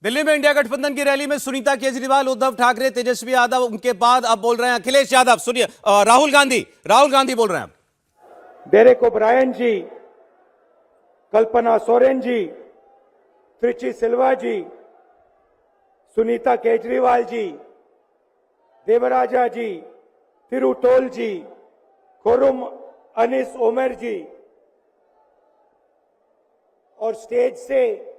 दिल्ली में इंडिया गठबंधन की रैली में सुनीता केजरीवाल, उद्धव ठाकरे, तेजस्वी यादव, उनके बाद अब बोल रहे हैं अखिलेश यादव। सुनिए, राहुल गांधी बोल रहे हैं। डेरेक ओब्रायन जी, कल्पना सोरेन जी, त्रिची सिल्वा जी, सुनीता केजरीवाल जी, देवराजा जी, तिरुटोल जी, खुरुम अनिस ओमर जी, और स्टेज से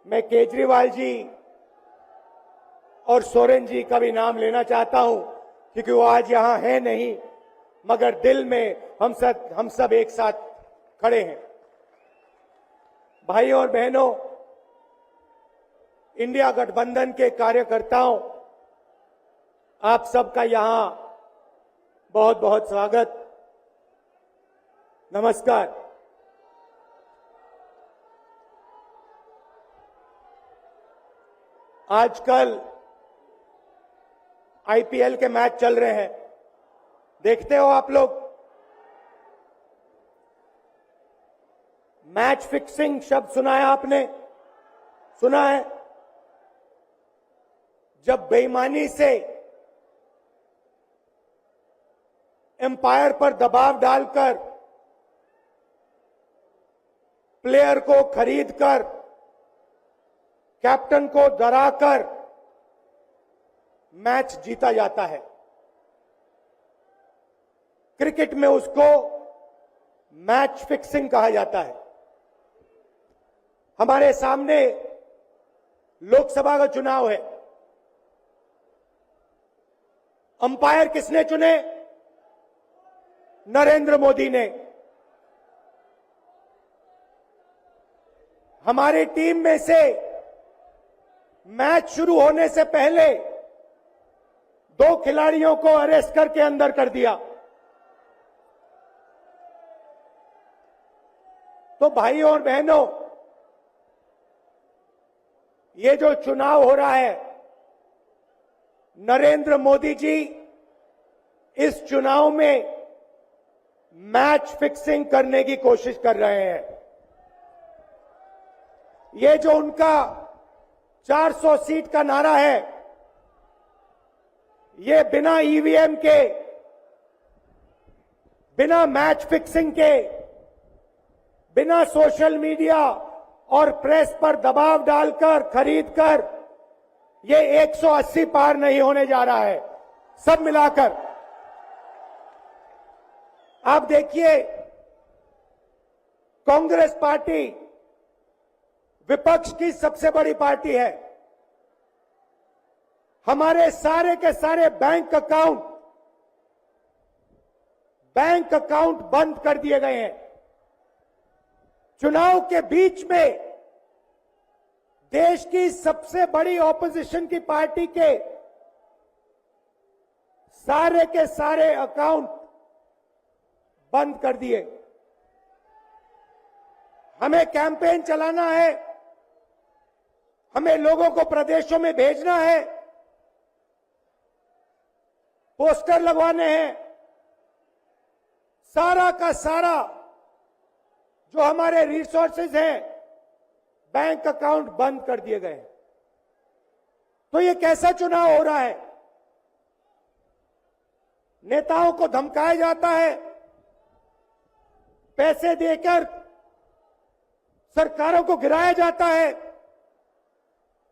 मैं केजरीवाल जी और सोरेन जी का भी नाम लेना चाहता हूं, क्योंकि वो आज यहां है नहीं, मगर दिल में हम सब एक साथ खड़े हैं। भाई और बहनों, इंडिया गठबंधन के कार्यकर्ताओं, आप सबका यहां बहुत बहुत स्वागत, नमस्कार। आजकल आईपीएल के मैच चल रहे हैं, देखते हो आप लोग। मैच फिक्सिंग शब्द सुना है आपने? सुना है? जब बेईमानी से एम्पायर पर दबाव डालकर प्लेयर को खरीदकर कैप्टन को डराकर मैच जीता जाता है। क्रिकेट में उसको मैच फिक्सिंग कहा जाता है। हमारे सामने लोकसभा का चुनाव है। अंपायर किसने चुने? नरेंद्र मोदी ने। हमारी टीम में से मैच शुरू होने से पहले 2 खिलाड़ियों को अरेस्ट करके अंदर कर दिया। तो भाइयों और बहनों, ये जो चुनाव हो रहा है, नरेंद्र मोदी जी इस चुनाव में मैच फिक्सिंग करने की कोशिश कर रहे हैं। ये जो उनका 400 सीट का नारा है, ये बिना ईवीएम के, बिना मैच फिक्सिंग के, बिना सोशल मीडिया और प्रेस पर दबाव डालकर खरीदकर, ये 180 पार नहीं होने जा रहा है। सब मिलाकर आप देखिए, कांग्रेस पार्टी विपक्ष की सबसे बड़ी पार्टी है। हमारे सारे के सारे बैंक अकाउंट बंद कर दिए गए हैं। चुनाव के बीच में देश की सबसे बड़ी ऑपोजिशन की पार्टी के सारे अकाउंट बंद कर दिए। हमें कैंपेन चलाना है, हमें लोगों को प्रदेशों में भेजना है, पोस्टर लगवाने हैं। सारा का सारा जो हमारे रिसोर्सेज हैं, बैंक अकाउंट बंद कर दिए गए। तो ये कैसा चुनाव हो रहा है? नेताओं को धमकाया जाता है, पैसे देकर सरकारों को गिराया जाता है,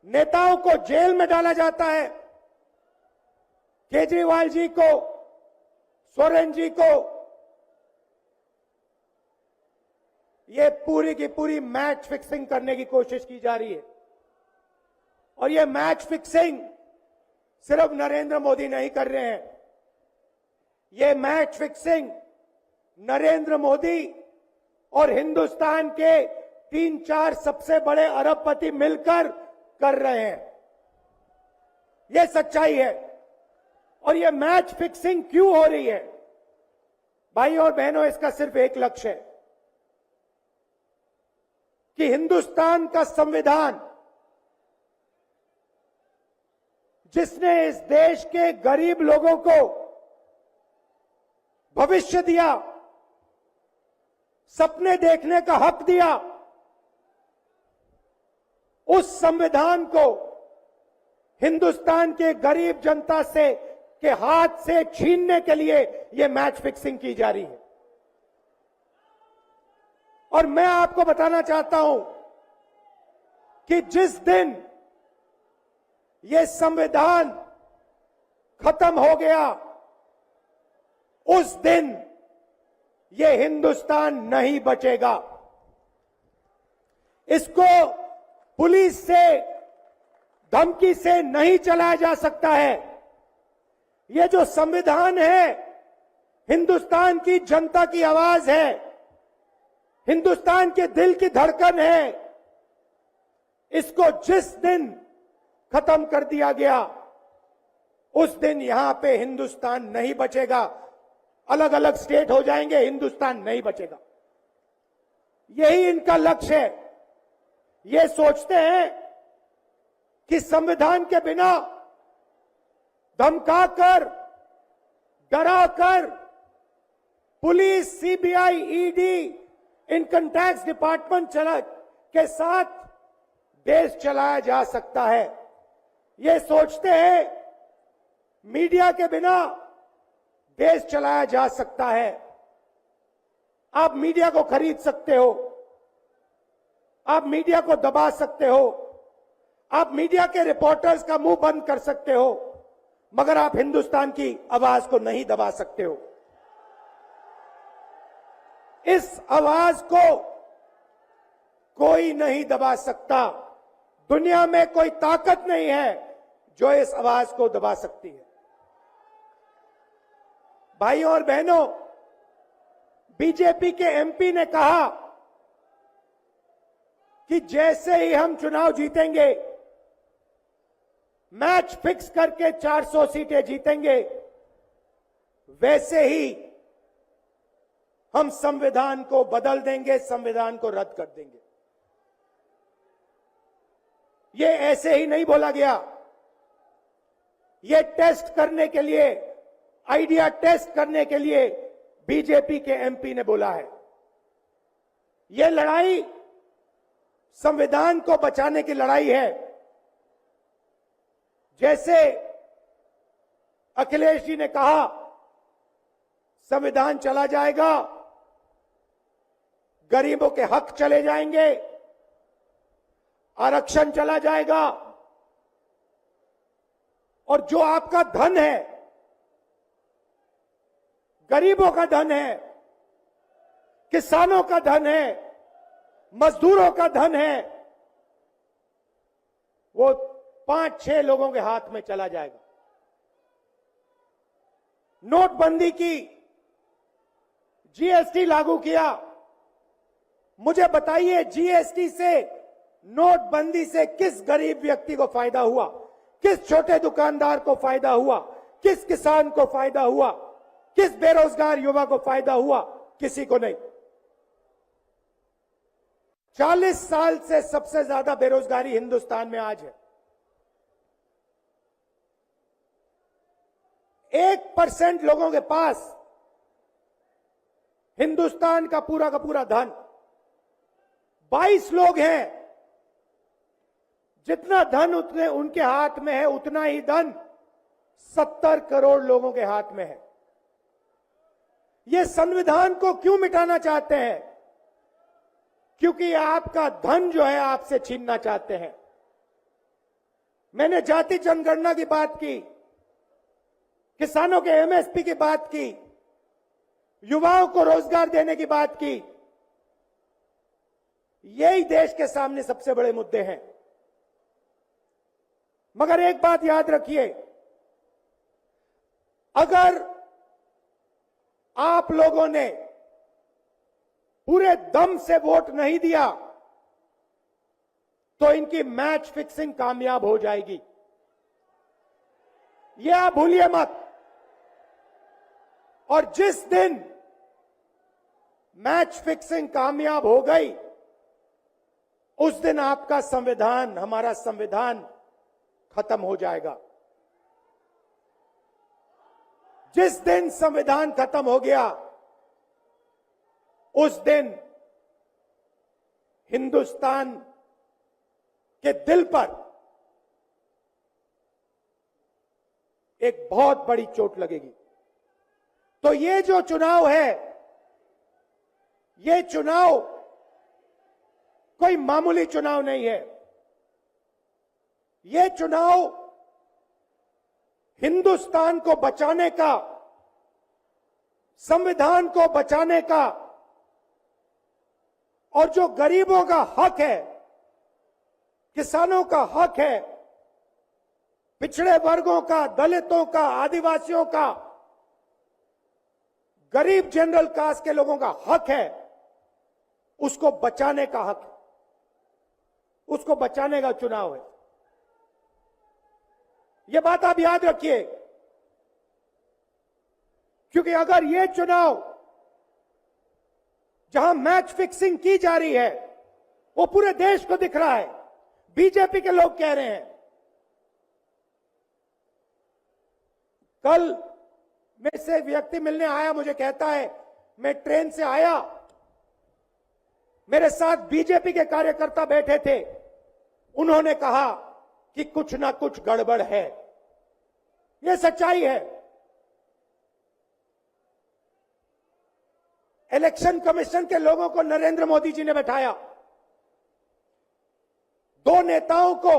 नेताओं को जेल में डाला जाता है। केजरीवाल जी को, सोरेन जी को, ये पूरी की पूरी मैच फिक्सिंग करने की कोशिश की जा रही है। और ये मैच फिक्सिंग सिर्फ नरेंद्र मोदी नहीं कर रहे हैं। ये मैच फिक्सिंग नरेंद्र मोदी और हिंदुस्तान के 3-4 सबसे बड़े अरबपति मिलकर कर रहे हैं। यह सच्चाई है। और यह मैच फिक्सिंग क्यों हो रही है? भाई और बहनों, इसका सिर्फ एक लक्ष्य है कि हिंदुस्तान का संविधान, जिसने इस देश के गरीब लोगों को भविष्य दिया, सपने देखने का हक दिया, उस संविधान को हिंदुस्तान के गरीब जनता से के हाथ से छीनने के लिए यह मैच फिक्सिंग की जा रही है। और मैं आपको बताना चाहता हूं कि जिस दिन यह संविधान खत्म हो गया, उस दिन यह हिंदुस्तान नहीं बचेगा। इसको पुलिस से, धमकी से नहीं चलाया जा सकता है। यह जो संविधान है, हिंदुस्तान की जनता की आवाज है, हिंदुस्तान के दिल की धड़कन है। इसको जिस दिन खत्म कर दिया गया, उस दिन यहां पे हिंदुस्तान नहीं बचेगा। अलग अलग स्टेट हो जाएंगे, हिंदुस्तान नहीं बचेगा। यही इनका लक्ष्य है। ये सोचते हैं कि संविधान के बिना धमकाकर, डराकर police, CBI, ED, income tax department के साथ देश चलाया जा सकता है। ये सोचते हैं मीडिया के बिना देश चलाया जा सकता है। आप मीडिया को खरीद सकते हो, आप मीडिया को दबा सकते हो, आप मीडिया के रिपोर्टर्स का मुंह बंद कर सकते हो, मगर आप हिंदुस्तान की आवाज को नहीं दबा सकते हो। इस आवाज को कोई नहीं दबा सकता। दुनिया में कोई ताकत नहीं है जो इस आवाज को दबा सकती है। भाइयों और बहनों, बीजेपी के एमपी ने कहा कि जैसे ही हम चुनाव जीतेंगे, मैच फिक्स करके 400 सीटें जीतेंगे, वैसे ही हम संविधान को बदल देंगे, संविधान को रद्द कर देंगे। ये ऐसे ही नहीं बोला गया। ये टेस्ट करने के लिए, आइडिया टेस्ट करने के लिए बीजेपी के एमपी ने बोला है। ये लड़ाई संविधान को बचाने की लड़ाई है। जैसे अखिलेश जी ने कहा, संविधान चला जाएगा, गरीबों के हक चले जाएंगे, आरक्षण चला जाएगा, और जो आपका धन है, गरीबों का धन है, किसानों का धन है, मजदूरों का धन है, वो 5-6 लोगों के हाथ में चला जाएगा। नोटबंदी की, जीएसटी लागू किया। मुझे बताइए, जीएसटी से, नोटबंदी से किस गरीब व्यक्ति को फायदा हुआ? किस छोटे दुकानदार को फायदा हुआ? किस किसान को फायदा हुआ? किस बेरोजगार युवा को फायदा हुआ? किसी को नहीं। 40 साल से सबसे ज्यादा बेरोजगारी हिंदुस्तान में आज है। 1% लोगों के पास हिंदुस्तान का पूरा धन, 22 लोग हैं। जितना धन उतने उनके हाथ में है, उतना ही धन 70 करोड़ लोगों के हाथ में है। ये संविधान को क्यों मिटाना चाहते हैं? क्योंकि आपका धन जो है आपसे छीनना चाहते हैं। मैंने जाति जनगणना की बात की, किसानों के एमएसपी की बात की, युवाओं को रोजगार देने की बात की। यही देश के सामने सबसे बड़े मुद्दे हैं। मगर एक बात याद रखिए, अगर आप लोगों ने पूरे दम से वोट नहीं दिया, तो इनकी मैच फिक्सिंग कामयाब हो जाएगी। यह आप भूलिए मत। और जिस दिन मैच फिक्सिंग कामयाब हो गई, उस दिन आपका संविधान, हमारा संविधान खत्म हो जाएगा। जिस दिन संविधान खत्म हो गया, उस दिन हिंदुस्तान के दिल पर एक बहुत बड़ी चोट लगेगी। तो ये जो चुनाव है, ये चुनाव कोई मामूली चुनाव नहीं है। ये चुनाव हिंदुस्तान को बचाने का, संविधान को बचाने का, और जो गरीबों का हक है, किसानों का हक है, पिछड़े वर्गों का, दलितों का, आदिवासियों का, गरीब जनरल कास्ट के लोगों का हक है, उसको बचाने का हक है, उसको बचाने का चुनाव है। यह बात आप याद रखिए, क्योंकि अगर यह चुनाव जहां मैच फिक्सिंग की जा रही है, वो पूरे देश को दिख रहा है, बीजेपी के लोग कह रहे हैं। कल मेरे से व्यक्ति मिलने आया, मुझे कहता है मैं ट्रेन से आया, मेरे साथ बीजेपी के कार्यकर्ता बैठे थे, उन्होंने कहा कि कुछ ना कुछ गड़बड़ है। यह सच्चाई है। इलेक्शन कमीशन के लोगों को नरेंद्र मोदी जी ने बैठाया, दो नेताओं को,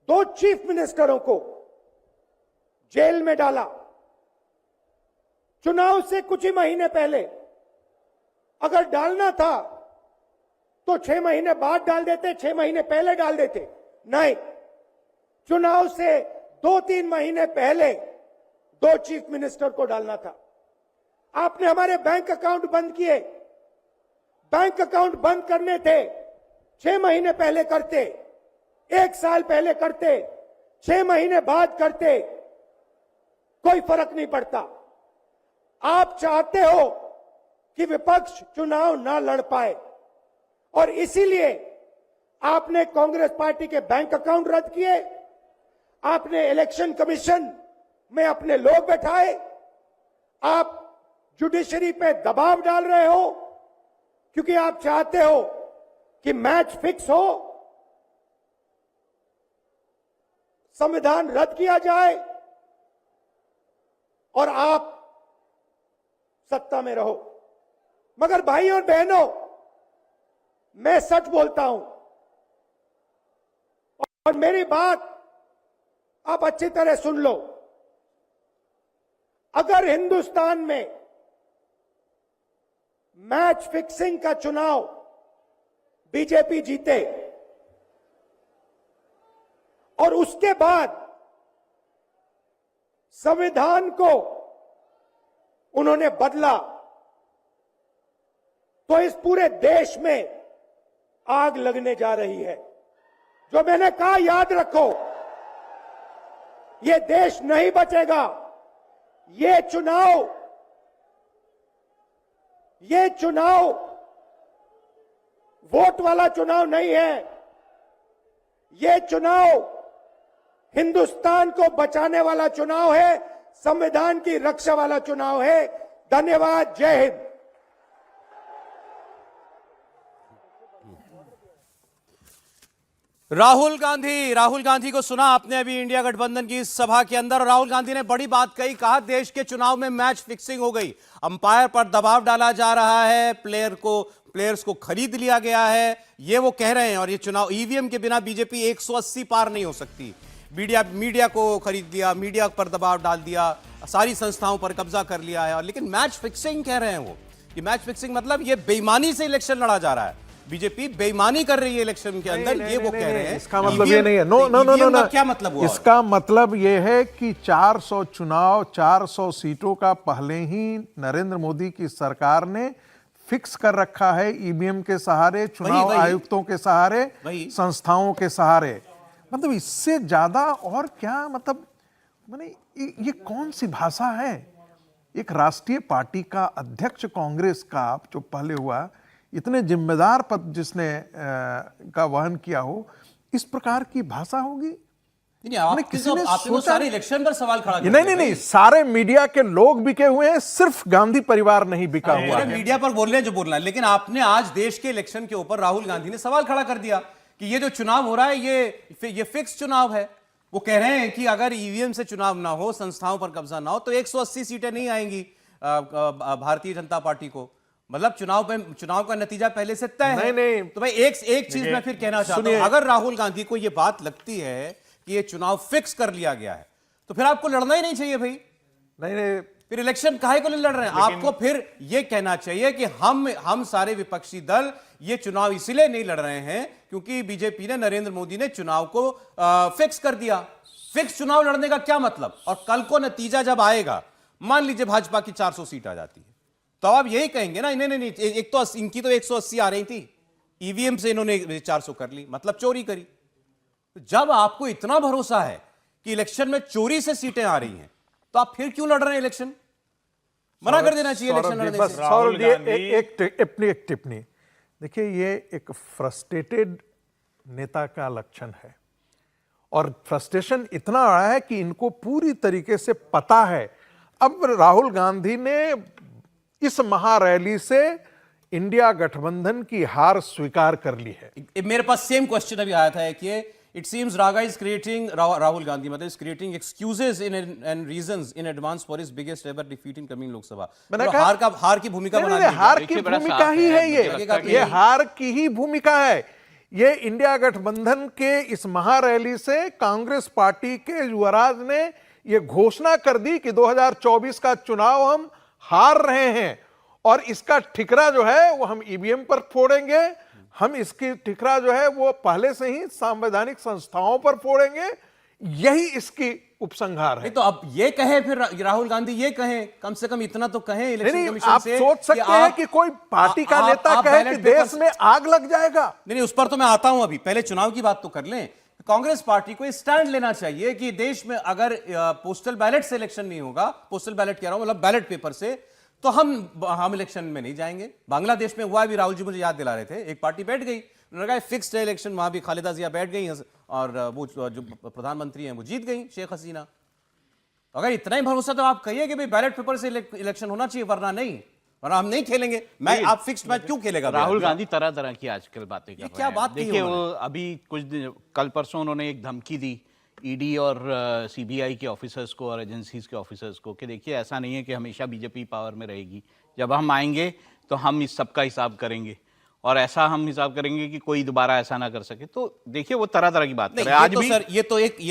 दो चीफ मिनिस्टरों को जेल में डाला। चुनाव से कुछ ही महीने पहले अगर डालना था तो 6 महीने बाद डाल देते, 6 महीने पहले डाल देते। नहीं, चुनाव से 2-3 महीने पहले 2 चीफ मिनिस्टर को डालना था। आपने हमारे बैंक अकाउंट बंद किए। बैंक अकाउंट बंद करने थे, 6 महीने पहले करते, 1 साल पहले करते, 6 महीने बाद करते, कोई फर्क नहीं पड़ता। आप चाहते हो कि विपक्ष चुनाव ना लड़ पाए, और इसीलिए आपने कांग्रेस पार्टी के बैंक अकाउंट रद्द किए, आपने इलेक्शन कमीशन में अपने लोग बैठाए, आप जुडिशरी पे दबाव डाल रहे हो, क्योंकि आप चाहते हो कि मैच फिक्स हो, संविधान रद्द किया जाए और आप सत्ता में रहो। मगर भाइयों और बहनों, मैं सच बोलता हूं, और मेरी बात आप अच्छी तरह सुन लो। अगर हिंदुस्तान में मैच फिक्सिंग का चुनाव बीजेपी जीते और उसके बाद संविधान को उन्होंने बदला, तो इस पूरे देश में आग लगने जा रही है। जो मैंने कहा याद रखो, ये देश नहीं बचेगा। ये चुनाव वोट वाला चुनाव नहीं है। ये चुनाव हिंदुस्तान को बचाने वाला चुनाव है, संविधान की रक्षा वाला चुनाव है। धन्यवाद। जय हिंद। राहुल गांधी को सुना आपने अभी इंडिया गठबंधन की इस सभा के अंदर। राहुल गांधी ने बड़ी बात कही, कहा देश के चुनाव में मैच फिक्सिंग हो गई, अंपायर पर दबाव डाला जा रहा है, प्लेयर्स को खरीद लिया गया है, ये वो कह रहे हैं। और ये चुनाव ईवीएम के बिना बीजेपी 180 पार नहीं हो सकती। मीडिया को खरीद लिया, मीडिया पर दबाव डाल दिया, सारी संस्थाओं पर कब्जा कर लिया है। लेकिन मैच फिक्सिंग कह रहे हैं वो, कि मैच फिक्सिंग मतलब ये बेईमानी से इलेक्शन लड़ा जा रहा है, बीजेपी बेईमानी कर रही है इलेक्शन के अंदर, ये वो कह रहे हैं। इसका मतलब ये नहीं है। नो, क्या मतलब हुआ? इसका मतलब ये है कि 400 चुनाव, 400 सीटों का पहले ही नरेंद्र मोदी की सरकार ने फिक्स कर रखा है, ईवीएम के सहारे, चुनाव आयुक्तों के सहारे, संस्थाओं के सहारे। मतलब इससे ज्यादा और क्या, मतलब माने ये कौन सी भाषा है? एक राष्ट्रीय पार्टी का अध्यक्ष कांग्रेस का जो पहले हुआ, इतने जिम्मेदार पद जिसने का वहन किया हो, इस प्रकार की भाषा होगी? आपने तो सारे इलेक्शन पर सवाल खड़ा कर नहीं, सारे मीडिया के लोग बिके हुए हैं, सिर्फ गांधी परिवार नहीं बिका हुआ है। मीडिया पर बोल रहे हैं जो बोलना है, लेकिन आपने आज देश के इलेक्शन के ऊपर राहुल गांधी ने सवाल खड़ा कर दिया कि ये जो चुनाव हो रहा है ये फिक्स चुनाव है। वो कह रहे हैं कि अगर ईवीएम से चुनाव ना हो, संस्थाओं पर कब्जा ना हो, तो 180 सीटें नहीं आएंगी भारतीय जनता पार्टी को। मतलब चुनाव का नतीजा पहले से तय है। नहीं। तो भाई एक चीज मैं फिर कहना चाहता हूं, अगर राहुल गांधी को यह बात लगती है कि यह चुनाव फिक्स कर लिया गया है, तो फिर आपको लड़ना ही नहीं चाहिए भाई। नहीं, फिर इलेक्शन काहे को लड़ रहे हैं? आपको फिर यह कहना चाहिए कि हम सारे विपक्षी दल ये चुनाव इसलिए नहीं लड़ रहे हैं क्योंकि बीजेपी ने, नरेंद्र मोदी ने चुनाव को फिक्स कर दिया। फिक्स चुनाव लड़ने का क्या मतलब? और कल को नतीजा जब आएगा, मान लीजिए भाजपा की 400 सीट आ जाती है, तो आप यही कहेंगे ना, नहीं, एक तो इनकी तो 180 आ रही थी, ईवीएम से इन्होंने 400 कर ली, मतलब चोरी करी। जब आपको इतना भरोसा है कि इलेक्शन में चोरी से सीटें आ रही हैं, तो आप फिर क्यों लड़ रहे हैं इलेक्शन? मना कर देना चाहिए इलेक्शन लड़ने से। सौरभ जी, एक टिप्पणी देखिए, ये एक फ्रस्ट्रेटेड नेता का लक्षण है, और फ्रस्ट्रेशन इतना रहा है कि इनको पूरी तरीके से पता है। अब राहुल गांधी ने इस महारैली से इंडिया गठबंधन की हार स्वीकार कर ली है। मेरे पास सेम क्वेश्चन अभी आया था कि it seems Raga is creating, Rahul Gandhi मतलब is creating excuses and reasons in advance for his biggest ever defeat in coming Lok Sabha. हार की भूमिका बना दी। हार की भूमिका ही है ये हार की ही भूमिका है। ये इंडिया गठबंधन के इस महारैली से कांग्रेस पार्टी के युवराज ने ये घोषणा कर दी कि 2024 का चुनाव हम हार रहे हैं, और इसका ठिकरा जो है वो हम ईवीएम पर फोड़ेंगे। हम इसकी ठिकरा जो है वो पहले से ही संवैधानिक संस्थाओं पर फोड़ेंगे। यही इसकी उपसंहार है। तो अब ये कहे फिर राहुल गांधी, ये कहें, कम से कम इतना तो कहें इलेक्शन कमीशन आप से। सोच सकते हैं कि कोई पार्टी का नेता कहे कि देश में आग लग जाएगा। नहीं, उस पर तो मैं आता हूं, अभी पहले चुनाव की बात तो कर लें। कांग्रेस पार्टी को स्टैंड लेना चाहिए कि देश में अगर पोस्टल बैलेट से इलेक्शन नहीं होगा, पोस्टल बैलेट कह रहा हूं मतलब बैलेट पेपर से, तो हम इलेक्शन में नहीं जाएंगे। बांग्लादेश में हुआ भी, राहुल जी मुझे याद दिला रहे थे, एक पार्टी बैठ गई, उन्होंने कहा फिक्स्ड है इलेक्शन, वहां भी खालिदा जिया बैठ गई और वो जो प्रधानमंत्री हैं वो जीत गई, शेख हसीना। अगर इतना ही भरोसा तो आप कहिए कि भाई बैलेट पेपर से इलेक्शन होना चाहिए, वरना नहीं, वरना हम नहीं खेलेंगे मैच। आप फिक्स्ड मैच क्यों खेलेगा? राहुल गांधी तरह तरह की आजकल बातें कर रहे हैं। क्या बात देखिए, वो अभी कुछ दिन कल परसों उन्होंने एक धमकी दी ईडी और सीबीआई के ऑफिसर्स को और एजेंसीज के ऑफिसर्स को कि देखिए, ऐसा नहीं है कि हमेशा बीजेपी पावर में रहेगी, जब हम आएंगे तो हम इस सब का हिसाब करेंगे, और ऐसा हम हिसाब करेंगे कि कोई दोबारा ऐसा ना कर सके। तो देखिए, वो तरह तरह की बात कर रहे हैं। आज तो भी सर ये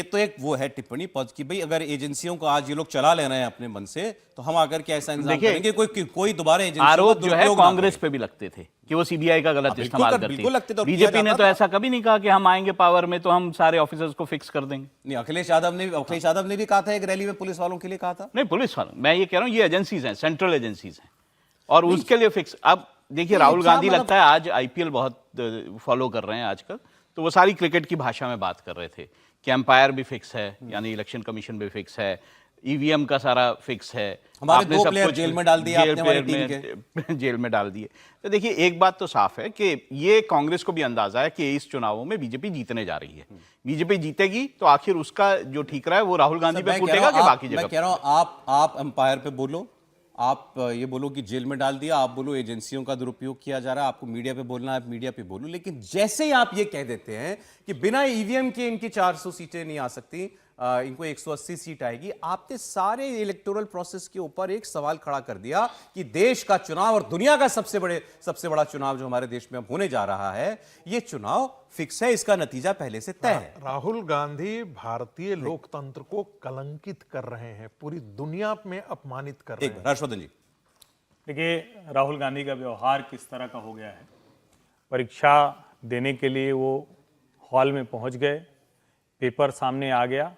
तो एक वो है टिप्पणी पद की भाई अगर एजेंसियों को आज ये लोग चला ले रहे हैं अपने मन से, तो हम आकर के ऐसा इंतजाम करेंगे कोई दोबारा एजेंसी आरोप जो है कांग्रेस पे भी लगते थे कि वो सीबीआई का गलत इस्तेमाल करती है। बीजेपी ने तो ऐसा कभी नहीं कहा कि हम आएंगे पावर में तो हम सारे ऑफिसर्स को फिक्स कर देंगे। नहीं, अखिलेश यादव ने भी कहा था एक रैली में पुलिस वालों के लिए कहा था। नहीं, पुलिस वालों, मैं ये कह रहा हूँ ये एजेंसीज हैं, सेंट्रल एजेंसीज हैं, और उसके लिए फिक्स। अब देखिए, राहुल गांधी लगता है आज आईपीएल बहुत फॉलो कर रहे हैं आजकल, तो वो सारी क्रिकेट की भाषा में बात कर रहे थे कि एम्पायर भी फिक्स है, यानी इलेक्शन कमीशन भी फिक्स है, ईवीएम का सारा फिक्स है, हमारे 2 प्लेयर जेल में डाल दिए आपने, हमारी टीम के जेल में डाल दिए। तो देखिए, एक बात तो साफ है कि ये कांग्रेस को भी अंदाजा है कि इस चुनावों में बीजेपी जीतने जा रही है। बीजेपी जीतेगी तो आखिर उसका जो ठीकरा है वो राहुल गांधी पे फूटेगा कि बाकी जगह? मैं कह रहा हूं आप एम्पायर पे बोलो, आप ये बोलो कि जेल में डाल दिया, आप बोलो एजेंसियों का दुरुपयोग किया जा रहा है, आपको मीडिया पे बोलना है, आप मीडिया पे बोलो। लेकिन जैसे ही आप ये कह देते हैं कि बिना ईवीएम के इनकी 400 सीटें नहीं आ सकती, इनको 180 सीट आएगी, आपने सारे इलेक्टोरल प्रोसेस के ऊपर एक सवाल खड़ा कर दिया कि देश का चुनाव और दुनिया का सबसे बड़ा चुनाव जो हमारे देश में अब होने जा रहा है, ये चुनाव फिक्स है, इसका नतीजा पहले से तय है। राहुल गांधी भारतीय लोकतंत्र को कलंकित कर रहे हैं, पूरी दुनिया में अपमानित कर रहे हैं। हर्षवर्धन जी, देखिए, राहुल गांधी का व्यवहार किस तरह का हो गया है। परीक्षा देने के लिए वो हॉल में पहुंच गए, पेपर सामने आ गया,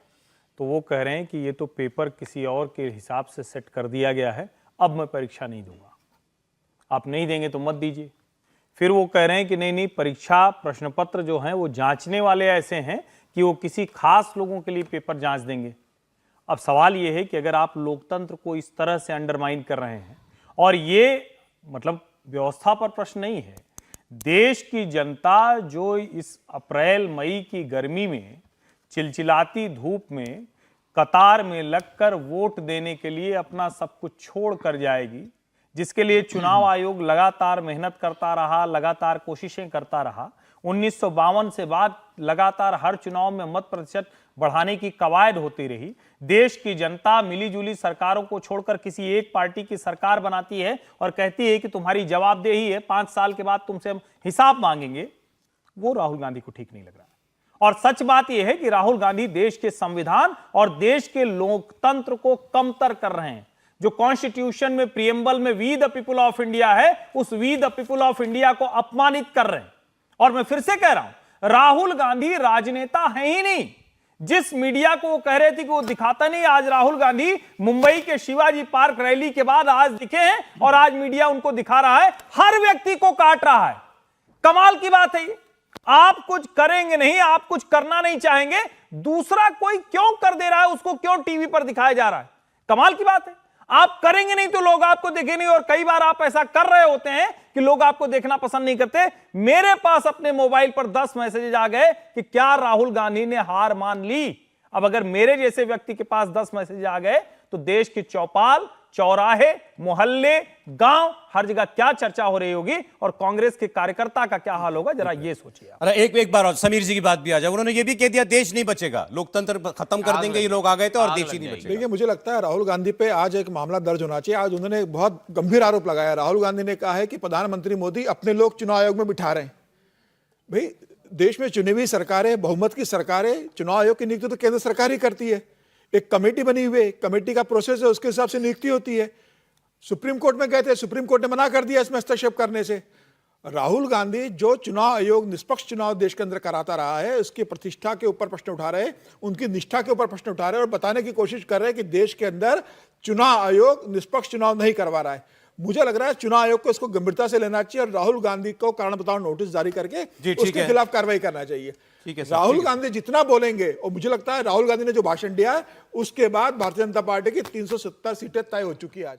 तो वो कह रहे हैं कि ये तो पेपर किसी और के हिसाब से सेट कर दिया गया है, अब मैं परीक्षा नहीं दूंगा। आप नहीं देंगे तो मत दीजिए। फिर वो कह रहे हैं कि नहीं, परीक्षा प्रश्न पत्र जो हैं वो जांचने वाले ऐसे हैं कि वो किसी खास लोगों के लिए पेपर जांच देंगे। अब सवाल ये है कि अगर आप लोकतंत्र को इस तरह से अंडरमाइन कर रहे हैं, और ये मतलब व्यवस्था पर प्रश्न नहीं है, देश की जनता जो इस अप्रैल मई की गर्मी में चिलचिलाती धूप में कतार में लगकर वोट देने के लिए अपना सब कुछ छोड़ कर जाएगी, जिसके लिए चुनाव आयोग लगातार मेहनत करता रहा, लगातार कोशिशें करता रहा, 1952 से बाद लगातार हर चुनाव में मत प्रतिशत बढ़ाने की कवायद होती रही। देश की जनता मिलीजुली सरकारों को छोड़कर किसी एक पार्टी की सरकार बनाती है और कहती है कि तुम्हारी जवाबदेही है, 5 साल के बाद तुमसे हम हिसाब मांगेंगे। वो राहुल गांधी को ठीक नहीं लग रहा है। और सच बात यह है कि राहुल गांधी देश के संविधान और देश के लोकतंत्र को कमतर कर रहे हैं। जो कॉन्स्टिट्यूशन में प्रियम्बल में we the people of India है, उस we the people of India को अपमानित कर रहे हैं। और मैं फिर से कह रहा हूं, राहुल गांधी राजनेता है ही नहीं। जिस मीडिया को वो कह रहे थे कि वो दिखाता नहीं, आज राहुल गांधी मुंबई के शिवाजी पार्क रैली के बाद आज दिखे हैं और आज मीडिया उनको दिखा रहा है, हर व्यक्ति को काट रहा है। कमाल की बात है ये। आप कुछ करेंगे नहीं, आप कुछ करना नहीं चाहेंगे, दूसरा कोई क्यों कर दे रहा है, उसको क्यों टीवी पर दिखाया जा रहा है। कमाल की बात है। आप करेंगे नहीं तो लोग आपको देखेंगे नहीं। और कई बार आप ऐसा कर रहे होते हैं कि लोग आपको देखना पसंद नहीं करते। मेरे पास अपने मोबाइल पर 10 मैसेजेस आ गए कि क्या राहुल गांधी ने हार मान ली। अब अगर मेरे जैसे व्यक्ति के पास 10 मैसेज आ गए तो देश की चौपाल, चौराहे, मोहल्ले, गांव, हर जगह क्या चर्चा हो रही होगी और कांग्रेस के कार्यकर्ता का क्या हाल होगा, जरा ये सोचिए। अरे एक बार और समीर जी की बात भी आ जाए। उन्होंने ये भी कह दिया देश नहीं बचेगा, लोकतंत्र खत्म कर देंगे, ये लोग आ गए थे और देश ही नहीं बचेगा। देखिए, मुझे लगता है राहुल गांधी पे आज एक मामला दर्ज होना चाहिए। आज उन्होंने एक बहुत गंभीर आरोप लगाया। राहुल गांधी ने कहा है कि प्रधानमंत्री मोदी अपने लोग चुनाव आयोग में बिठा रहे हैं। भाई, देश में चुनी हुई सरकारें, बहुमत की सरकारें, चुनाव आयोग की नियुक्ति तो केंद्र सरकार ही करती है। एक कमेटी बनी हुई है, कमेटी का प्रोसेस है, उसके हिसाब से नियुक्ति होती है। सुप्रीम कोर्ट में गए थे, सुप्रीम कोर्ट ने मना कर दिया इसमें हस्तक्षेप करने से। राहुल गांधी जो चुनाव आयोग निष्पक्ष चुनाव देश के अंदर कराता रहा है, उसकी प्रतिष्ठा के ऊपर प्रश्न उठा रहे हैं, उनकी निष्ठा के ऊपर प्रश्न उठा रहे हैं और बताने की कोशिश कर रहे हैं कि देश के अंदर चुनाव आयोग निष्पक्ष चुनाव नहीं करवा रहा है। मुझे लग रहा है चुनाव आयोग को इसको गंभीरता से लेना चाहिए और राहुल गांधी को कारण बताओ नोटिस जारी करके उसके खिलाफ कार्रवाई करना चाहिए। राहुल गांधी जितना बोलेंगे, और मुझे लगता है राहुल गांधी ने जो भाषण दिया है उसके बाद भारतीय जनता पार्टी की 370 सीटें तय हो चुकी है आज।